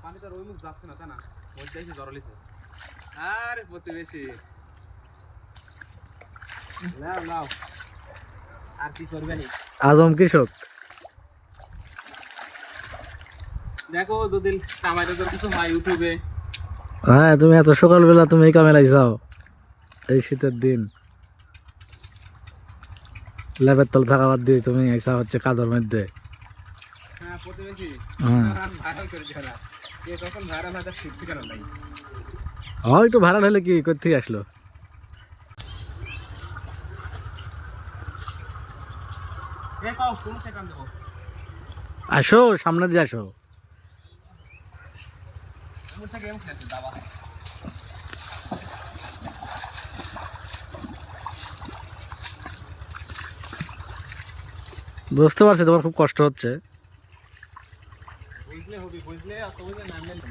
পানি তো ওই মুখ যাচ্ছে না, তাই না? মধ্যে এসে জড়ালিছে। আরে প্রতিবেশী, লাও লাও, আর কি করবে নি? আজম কৃষক। দেখো দুদিন কামাইতে তো কিছু হয় ইউটিউবে। হ্যাঁ, তুমি এত সকালবেলা তুমি এই কামে যাও এই শীতের দিন, লেবের তল থাকা বাদ দিয়ে তুমি আইসা হচ্ছে কাদর মধ্যে। হ্যাঁ প্রতিবেশী, হ্যাঁ ভাইরাল করে দিও না। কে কখন ভাইরাল হয় তার ঠিক ঠিকানা নাই। একটু ভাড়া হলে কি কোথেকে আসলো? এ কও কোন সেখান দেবো? আসো, সামনে দিয়ে আসো। এমন থেকে এমন খেলছে দাবা। বুঝতে পারছি তোমার খুব কষ্ট হচ্ছে। বুঝলে হবি, বুঝলে অত বুঝলে নামলেন না।